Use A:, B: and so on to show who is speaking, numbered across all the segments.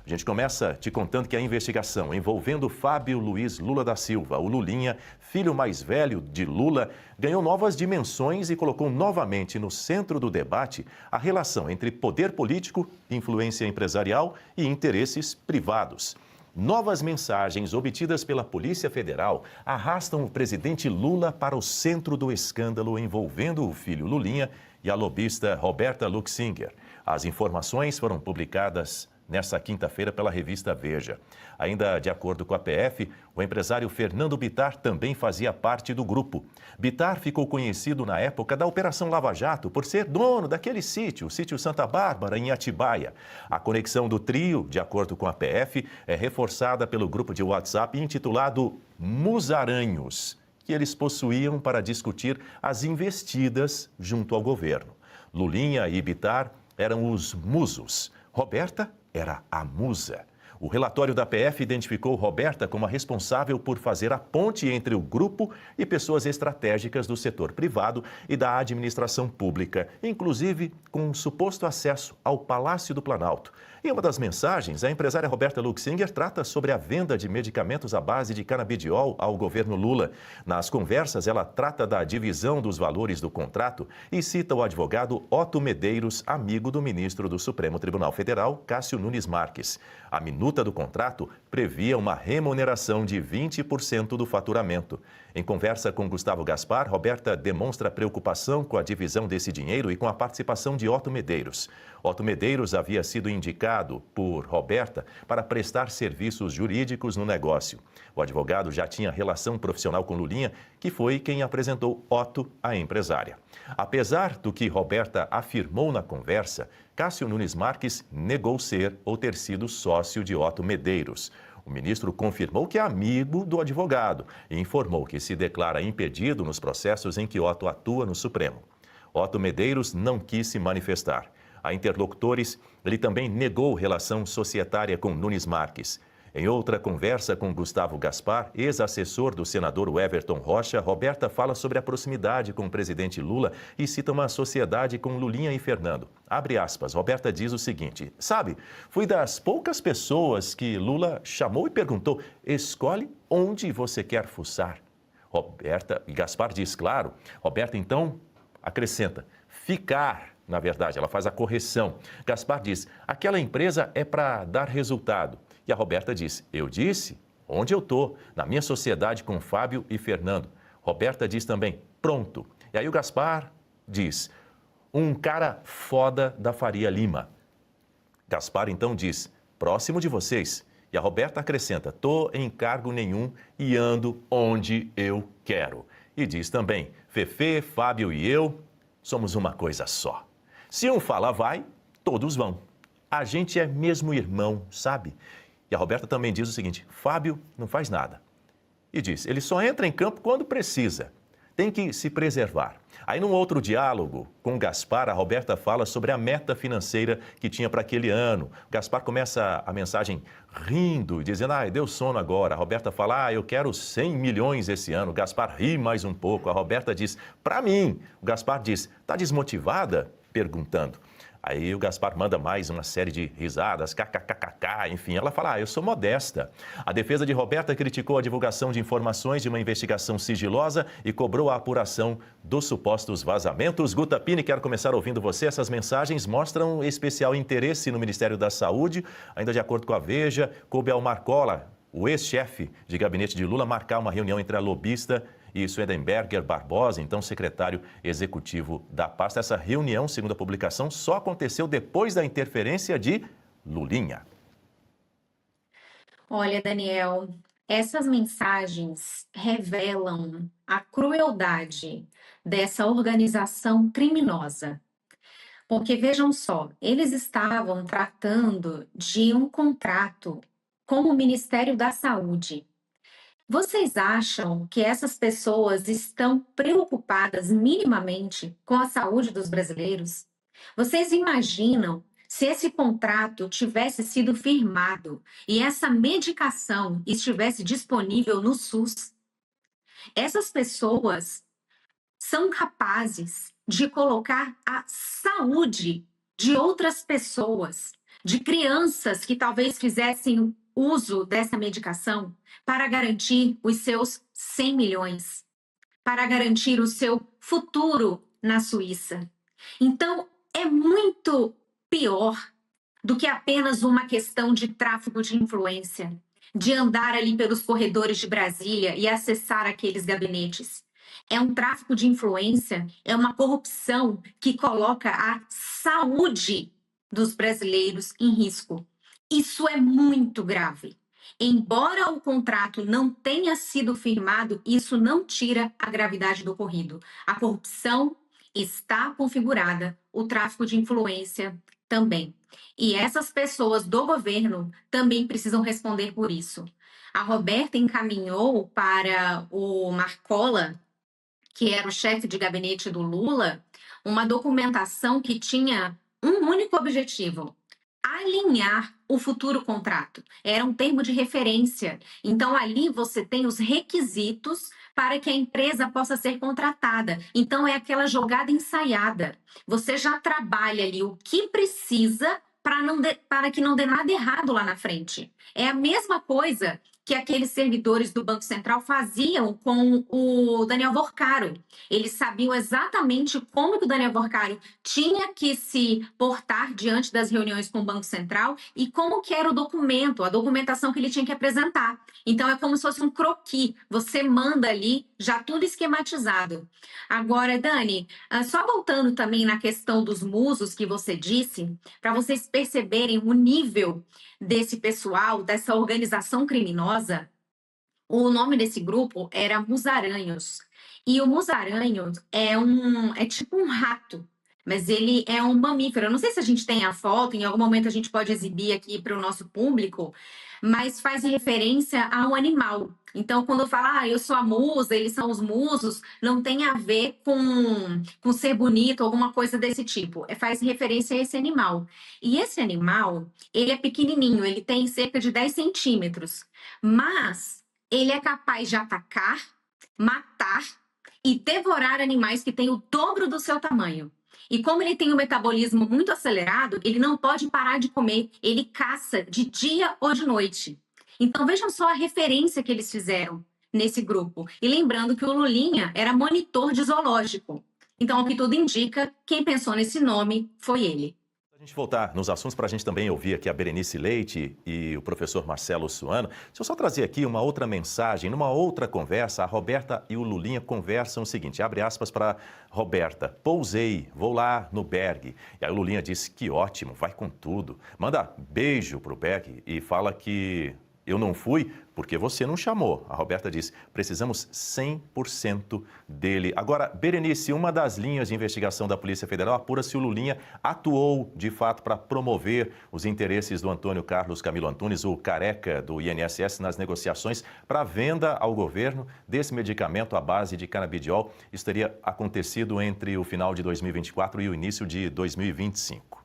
A: A gente começa te contando que a investigação envolvendo Fábio Luiz Lula da Silva, o Lulinha, filho mais velho de Lula, ganhou novas dimensões e colocou novamente no centro do debate a relação entre poder político, influência empresarial e interesses privados. Novas mensagens obtidas pela Polícia Federal arrastam o presidente Lula para o centro do escândalo envolvendo o filho Lulinha e a lobista Roberta Luxinger. As informações foram publicadas nesta quinta-feira pela revista Veja. Ainda de acordo com a PF, o empresário Fernando Bittar também fazia parte do grupo. Bittar ficou conhecido na época da Operação Lava Jato por ser dono daquele sítio, o sítio Santa Bárbara, em Atibaia. A conexão do trio, de acordo com a PF, é reforçada pelo grupo de WhatsApp intitulado Musaranhos, que eles possuíam para discutir as investidas junto ao governo. Lulinha e Bittar eram os musos. Roberta era a musa. O relatório da PF identificou Roberta como a responsável por fazer a ponte entre o grupo e pessoas estratégicas do setor privado e da administração pública, inclusive com um suposto acesso ao Palácio do Planalto. Em uma das mensagens, a empresária Roberta Luxinger trata sobre a venda de medicamentos à base de canabidiol ao governo Lula. Nas conversas, ela trata da divisão dos valores do contrato e cita o advogado Otto Medeiros, amigo do ministro do Supremo Tribunal Federal, Cássio Nunes Marques. A minuta do contrato previa uma remuneração de 20% do faturamento. Em conversa com Gustavo Gaspar, Roberta demonstra preocupação com a divisão desse dinheiro e com a participação de Otto Medeiros. Otto Medeiros havia sido indicado por Roberta para prestar serviços jurídicos no negócio. O advogado já tinha relação profissional com Lulinha, que foi quem apresentou Otto à empresária. Apesar do que Roberta afirmou na conversa, Cássio Nunes Marques negou ser ou ter sido sócio de Otto Medeiros. O ministro confirmou que é amigo do advogado e informou que se declara impedido nos processos em que Otto atua no Supremo. Otto Medeiros não quis se manifestar. A interlocutores, ele também negou relação societária com Nunes Marques. Em outra conversa com Gustavo Gaspar, ex-assessor do senador Everton Rocha, Roberta fala sobre a proximidade com o presidente Lula e cita uma sociedade com Lulinha e Fernando. Abre aspas, Roberta diz o seguinte: sabe, fui das poucas pessoas que Lula chamou e perguntou, escolhe onde você quer fuçar. Roberta, e Gaspar diz, claro, Roberta então acrescenta, ficar. Na verdade, ela faz a correção. Gaspar diz, aquela empresa é para dar resultado. E a Roberta diz, eu disse, onde eu estou, na minha sociedade com Fábio e Fernando. Roberta diz também, pronto. E aí o Gaspar diz, um cara foda da Faria Lima. Gaspar então diz, próximo de vocês. E a Roberta acrescenta, tô em cargo nenhum e ando onde eu quero. E diz também, Fefe, Fábio e eu somos uma coisa só. Se um fala vai, todos vão. A gente é mesmo irmão, sabe? E a Roberta também diz o seguinte, Fábio não faz nada. E diz, ele só entra em campo quando precisa. Tem que se preservar. Aí, num outro diálogo com Gaspar, a Roberta fala sobre a meta financeira que tinha para aquele ano. Gaspar começa a mensagem rindo, dizendo, deu sono agora. A Roberta fala, eu quero 100 milhões esse ano. O Gaspar ri mais um pouco. A Roberta diz, para mim. O Gaspar diz, tá desmotivada? Perguntando. Aí o Gaspar manda mais uma série de risadas, kkkk, enfim, ela fala, eu sou modesta. A defesa de Roberta criticou a divulgação de informações de uma investigação sigilosa e cobrou a apuração dos supostos vazamentos. Guta Pini, quero começar ouvindo você. Essas mensagens mostram especial interesse no Ministério da Saúde. Ainda de acordo com a Veja, coube ao Marcola, o ex-chefe de gabinete de Lula, marcar uma reunião entre a lobista e Swedenberger Barbosa, então secretário executivo da pasta. Essa reunião, segundo a publicação, só aconteceu depois da interferência de Lulinha.
B: Olha, Daniel, essas mensagens revelam a crueldade dessa organização criminosa. Porque vejam só, eles estavam tratando de um contrato com o Ministério da Saúde. Vocês acham que essas pessoas estão preocupadas minimamente com a saúde dos brasileiros? Vocês imaginam se esse contrato tivesse sido firmado e essa medicação estivesse disponível no SUS? Essas pessoas são capazes de colocar a saúde de outras pessoas de crianças que talvez fizessem uso dessa medicação para garantir os seus 100 milhões, para garantir o seu futuro na Suíça. Então, é muito pior do que apenas uma questão de tráfico de influência, de andar ali pelos corredores de Brasília e acessar aqueles gabinetes. É um tráfico de influência, é uma corrupção que coloca a saúde dos brasileiros em risco. Isso é muito grave. Embora o contrato não tenha sido firmado, isso não tira a gravidade do ocorrido. A corrupção está configurada, o tráfico de influência também. E essas pessoas do governo também precisam responder por isso. A Roberta encaminhou para o Marcola, que era o chefe de gabinete do Lula, uma documentação que tinha um único objetivo: alinhar o futuro contrato. Era um termo de referência. Então, ali você tem os requisitos para que a empresa possa ser contratada. Então, é aquela jogada ensaiada. Você já trabalha ali o que precisa para que não dê nada errado lá na frente. É a mesma coisa que aqueles servidores do Banco Central faziam com o Daniel Vorcaro. Eles sabiam exatamente como que o Daniel Vorcaro tinha que se portar diante das reuniões com o Banco Central e como que era o documento, a documentação que ele tinha que apresentar. Então, é como se fosse um croquis. Você manda ali já tudo esquematizado. Agora, Dani, só voltando também na questão dos musos que você disse, para vocês perceberem o nível desse pessoal, dessa organização criminosa, o nome desse grupo era Musaranhos. E o musaranho é tipo um rato, mas ele é um mamífero. Eu não sei se a gente tem a foto, em algum momento a gente pode exibir aqui para o nosso público, mas faz referência a um animal. Então, quando eu falo, eu sou a musa, eles são os musos, não tem a ver com ser bonito, alguma coisa desse tipo. Faz referência a esse animal. E esse animal, ele é pequenininho, ele tem cerca de 10 centímetros, mas ele é capaz de atacar, matar e devorar animais que têm o dobro do seu tamanho. E como ele tem um metabolismo muito acelerado, ele não pode parar de comer, ele caça de dia ou de noite. Então vejam só a referência que eles fizeram nesse grupo. E lembrando que o Lulinha era monitor de zoológico. Então, o que tudo indica, quem pensou nesse nome foi ele.
A: A gente voltar nos assuntos para a gente também ouvir aqui a Berenice Leite e o professor Marcelo Suano. Deixa eu só trazer aqui uma outra mensagem. Numa outra conversa, a Roberta e o Lulinha conversam o seguinte, abre aspas para Roberta: pousei, vou lá no Berg. E aí o Lulinha diz que ótimo, vai com tudo. Manda beijo pro Berg e fala que eu não fui porque você não chamou. A Roberta diz, precisamos 100% dele. Agora, Berenice, uma das linhas de investigação da Polícia Federal apura se o Lulinha atuou, de fato, para promover os interesses do Antônio Carlos Camilo Antunes, o careca do INSS, nas negociações para a venda ao governo desse medicamento à base de canabidiol. Isso teria acontecido entre o final de 2024 e o início de 2025.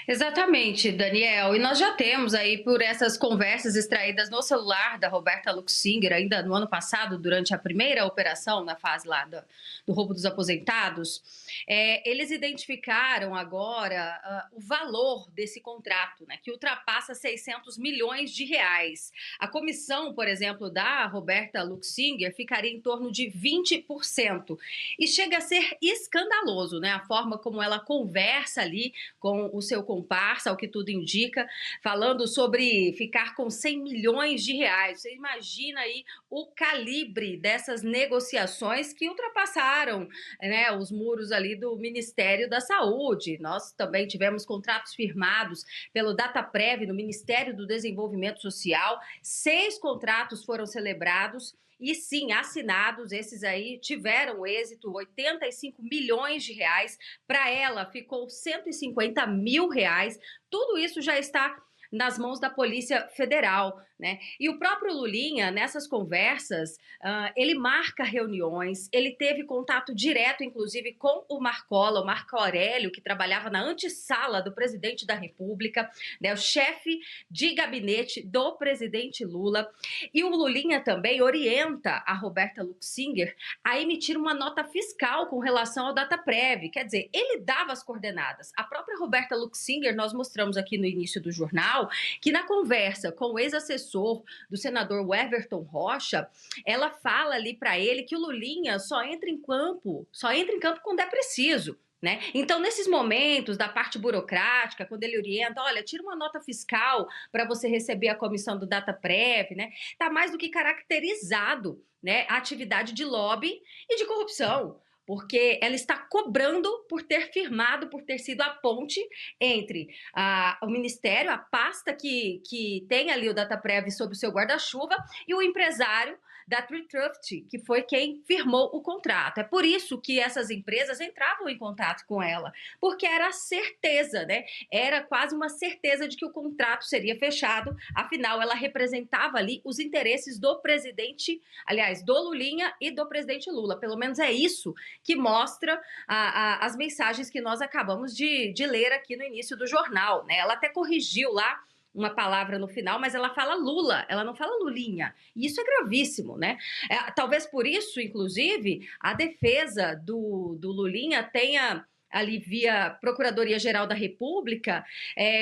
C: Exatamente, Daniel. E nós já temos aí, por essas conversas extraídas no celular da Roberta Luxinger, ainda no ano passado, durante a primeira operação, na fase lá do roubo dos aposentados, eles identificaram agora o valor desse contrato, né, que ultrapassa 600 milhões de reais. A comissão, por exemplo, da Roberta Luxinger ficaria em torno de 20%. E chega a ser escandaloso, né, a forma como ela conversa ali com o seu comparsa, ao que tudo indica, falando sobre ficar com 100 milhões de reais. Você imagina aí o calibre dessas negociações que ultrapassaram, né, os muros ali do Ministério da Saúde. Nós também tivemos contratos firmados pelo Dataprev no Ministério do Desenvolvimento Social. 6 contratos foram celebrados e sim, assinados, esses aí tiveram êxito, 85 milhões de reais. Para ela ficou 150 mil reais. Tudo isso já está nas mãos da Polícia Federal, né? E o próprio Lulinha, nessas conversas, ele marca reuniões, ele teve contato direto, inclusive, com o Marco Aurélio, que trabalhava na antessala do presidente da República, né? O chefe de gabinete do presidente Lula. E o Lulinha também orienta a Roberta Luxinger a emitir uma nota fiscal com relação ao Dataprev. Quer dizer, ele dava as coordenadas. A própria Roberta Luxinger, nós mostramos aqui no início do jornal, que na conversa com o ex-assessor do senador Everton Rocha, ela fala ali para ele que o Lulinha só entra em campo quando é preciso. Né? Então, nesses momentos da parte burocrática, quando ele orienta, olha, tira uma nota fiscal para você receber a comissão do Dataprev, né? Tá mais do que caracterizado, né, a atividade de lobby e de corrupção, porque ela está cobrando por ter firmado, por ter sido a ponte entre o Ministério, a pasta que tem ali o Dataprev sob o seu guarda-chuva, e o empresário da Trituft, que foi quem firmou o contrato. É por isso que essas empresas entravam em contato com ela, porque era certeza, né? Era quase uma certeza de que o contrato seria fechado, afinal, ela representava ali os interesses do presidente, aliás, do Lulinha e do presidente Lula. Pelo menos é isso que mostra as mensagens que nós acabamos de ler aqui no início do jornal, né? Ela até corrigiu lá uma palavra no final, mas ela fala Lula, ela não fala Lulinha. E isso é gravíssimo, né? Talvez por isso, inclusive, a defesa do Lulinha tenha ali via Procuradoria-Geral da República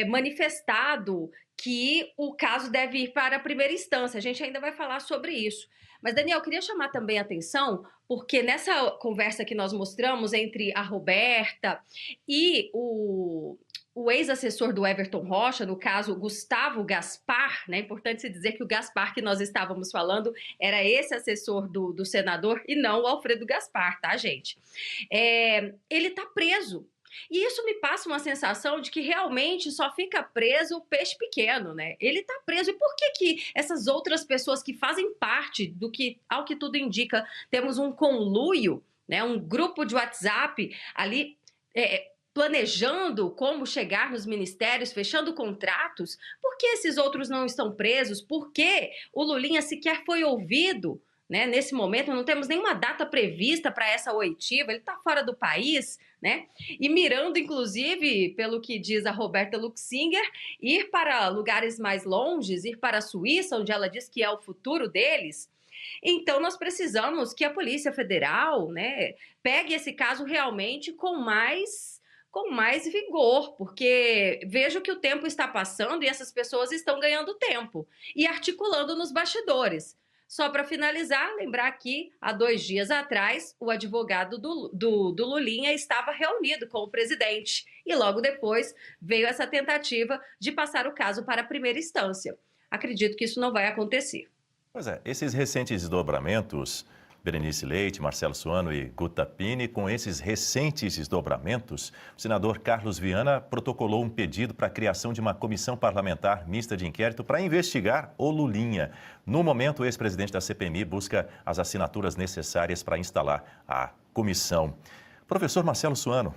C: manifestado que o caso deve ir para a primeira instância. A gente ainda vai falar sobre isso. Mas, Daniel, eu queria chamar também a atenção, porque nessa conversa que nós mostramos entre a Roberta e o ex-assessor do Everton Rocha, no caso, Gustavo Gaspar, né? É importante se dizer que o Gaspar que nós estávamos falando era esse assessor do senador e não o Alfredo Gaspar, tá, gente? Ele tá preso. E isso me passa uma sensação de que realmente só fica preso o peixe pequeno, né? Ele tá preso. E por que essas outras pessoas que fazem parte do que, ao que tudo indica, temos um conluio, né? Um grupo de WhatsApp ali planejando como chegar nos ministérios, fechando contratos? Por que esses outros não estão presos? Por que o Lulinha sequer foi ouvido, né? Nesse momento, não temos nenhuma data prevista para essa oitiva, ele está fora do país, né? E mirando, inclusive, pelo que diz a Roberta Luxinger, ir para lugares mais longes, ir para a Suíça, onde ela diz que é o futuro deles. Então, nós precisamos que a Polícia Federal, né, pegue esse caso realmente com mais vigor, porque vejo que o tempo está passando e essas pessoas estão ganhando tempo e articulando nos bastidores. Só para finalizar, lembrar que há 2 dias atrás o advogado do Lulinha estava reunido com o presidente e logo depois veio essa tentativa de passar o caso para a primeira instância. Acredito que isso não vai acontecer.
A: Pois é, esses recentes desdobramentos, Berenice Leite, Marcelo Suano e Guta Pini, com esses recentes desdobramentos, o senador Carlos Viana protocolou um pedido para a criação de uma comissão parlamentar mista de inquérito para investigar o Lulinha. No momento, o ex-presidente da CPMI busca as assinaturas necessárias para instalar a comissão. Professor Marcelo Suano.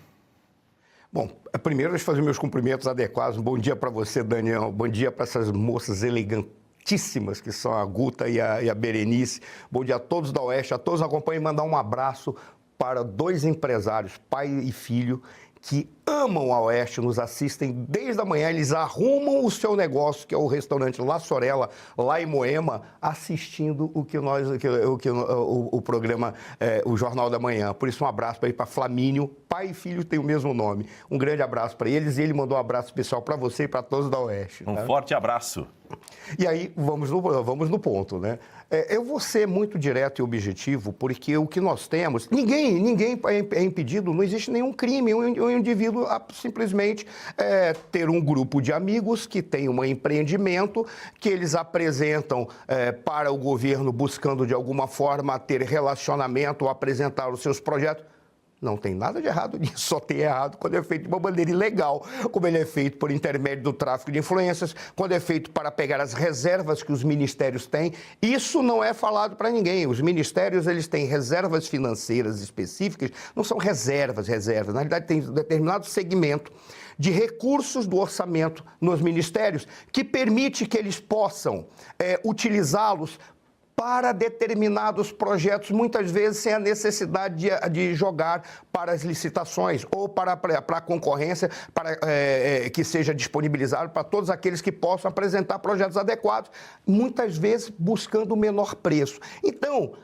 D: Bom, primeiro deixa eu fazer meus cumprimentos adequados. Um bom dia para você, Daniel. Bom dia para essas moças elegantes que são a Guta e a Berenice. Bom dia a todos da Oeste, a todos que acompanham, e mandar um abraço para 2 empresários, pai e filho, que amam a Oeste, nos assistem desde a manhã, eles arrumam o seu negócio, que é o restaurante La Sorella, lá em Moema, assistindo o programa, o Jornal da Manhã. Por isso, um abraço para Flamínio, pai e filho tem o mesmo nome. Um grande abraço para eles e ele mandou um abraço especial para você e para todos da Oeste.
A: Um forte abraço.
D: E aí, vamos no ponto, né? Eu vou ser muito direto e objetivo, porque o que nós temos, ninguém é impedido, não existe nenhum crime, um indivíduo simplesmente ter um grupo de amigos que tem um empreendimento, que eles apresentam para o governo buscando de alguma forma ter relacionamento ou apresentar os seus projetos. Não tem nada de errado nisso, só tem errado quando é feito de uma maneira ilegal, como ele é feito por intermédio do tráfico de influências, quando é feito para pegar as reservas que os ministérios têm. Isso não é falado para ninguém. Os ministérios, eles têm reservas financeiras específicas, não são reservas, na realidade tem um determinado segmento de recursos do orçamento nos ministérios que permite que eles possam utilizá-los para determinados projetos, muitas vezes sem a necessidade de jogar para as licitações ou para a concorrência, para que seja disponibilizado para todos aqueles que possam apresentar projetos adequados, muitas vezes buscando o menor preço. Então,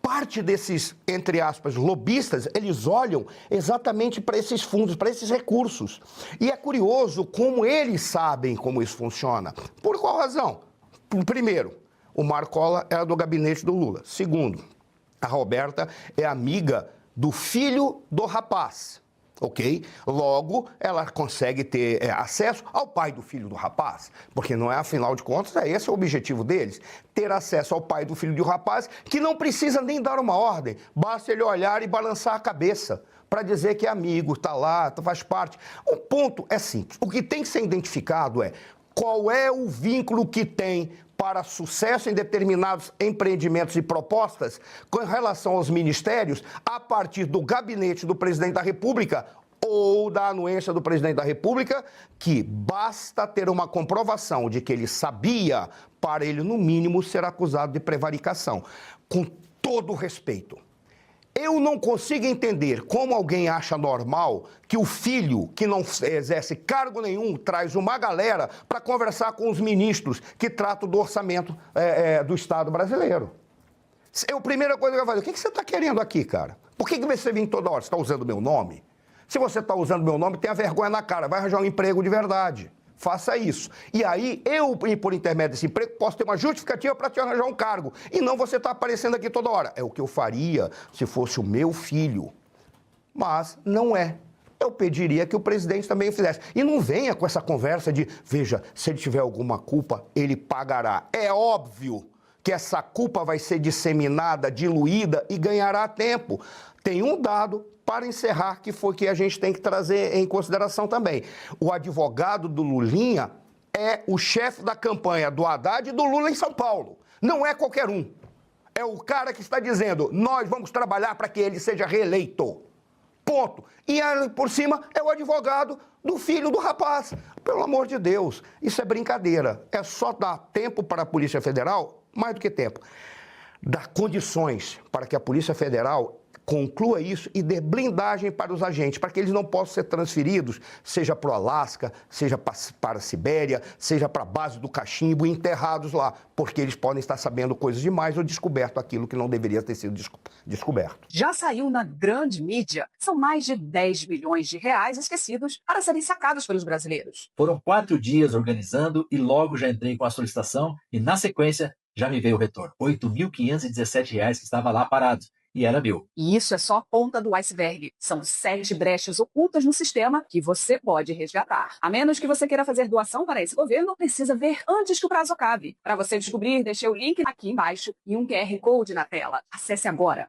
D: parte desses, entre aspas, lobistas, eles olham exatamente para esses fundos, para esses recursos. E é curioso como eles sabem como isso funciona. Por qual razão? Primeiro, o Marcola era do gabinete do Lula. Segundo, a Roberta é amiga do filho do rapaz, ok? Logo, ela consegue ter acesso ao pai do filho do rapaz, porque não é, afinal de contas, esse é o objetivo deles, ter acesso ao pai do filho do rapaz, que não precisa nem dar uma ordem, basta ele olhar e balançar a cabeça para dizer que é amigo, está lá, faz parte. O ponto é simples, o que tem que ser identificado é qual é o vínculo que tem para sucesso em determinados empreendimentos e propostas com relação aos ministérios a partir do gabinete do presidente da República ou da anuência do presidente da República, que basta ter uma comprovação de que ele sabia para ele, no mínimo, ser acusado de prevaricação. Com todo o respeito. Eu não consigo entender como alguém acha normal que o filho, que não exerce cargo nenhum, traz uma galera para conversar com os ministros que tratam do orçamento do Estado brasileiro. A primeira coisa que eu vou fazer, o que você está querendo aqui, cara? Por que você vem toda hora? Você está usando meu nome? Se você está usando meu nome, tenha vergonha na cara, vai arranjar um emprego de verdade. Faça isso. E aí, eu, por intermédio desse emprego, posso ter uma justificativa para te arranjar um cargo. E não você está aparecendo aqui toda hora. É o que eu faria se fosse o meu filho. Mas não é. Eu pediria que o presidente também fizesse. E não venha com essa conversa de, veja, se ele tiver alguma culpa, ele pagará. É óbvio que essa culpa vai ser disseminada, diluída e ganhará tempo. Tem um dado para encerrar, que foi que a gente tem que trazer em consideração também. O advogado do Lulinha é o chefe da campanha do Haddad e do Lula em São Paulo. Não é qualquer um. É o cara que está dizendo, nós vamos trabalhar para que ele seja reeleito. Ponto. E aí, por cima, é o advogado do filho do rapaz. Pelo amor de Deus, isso é brincadeira. É só dar tempo para a Polícia Federal, mais do que tempo, dar condições para que a Polícia Federal conclua isso e dê blindagem para os agentes, para que eles não possam ser transferidos, seja para o Alasca, seja para a Sibéria, seja para a base do cachimbo, enterrados lá, porque eles podem estar sabendo coisas demais ou descoberto aquilo que não deveria ter sido descoberto.
E: Já saiu na grande mídia. São mais de 10 bilhões de reais esquecidos para serem sacados pelos brasileiros.
F: Foram 4 dias organizando e logo já entrei com a solicitação e, na sequência, já me veio o retorno. R$ 8.517 que estava lá parado. E era meu.
E: E isso é só a ponta do iceberg. São 7 brechas ocultas no sistema que você pode resgatar. A menos que você queira fazer doação para esse governo, precisa ver antes que o prazo acabe. Para você descobrir, deixei o link aqui embaixo e um QR Code na tela. Acesse agora.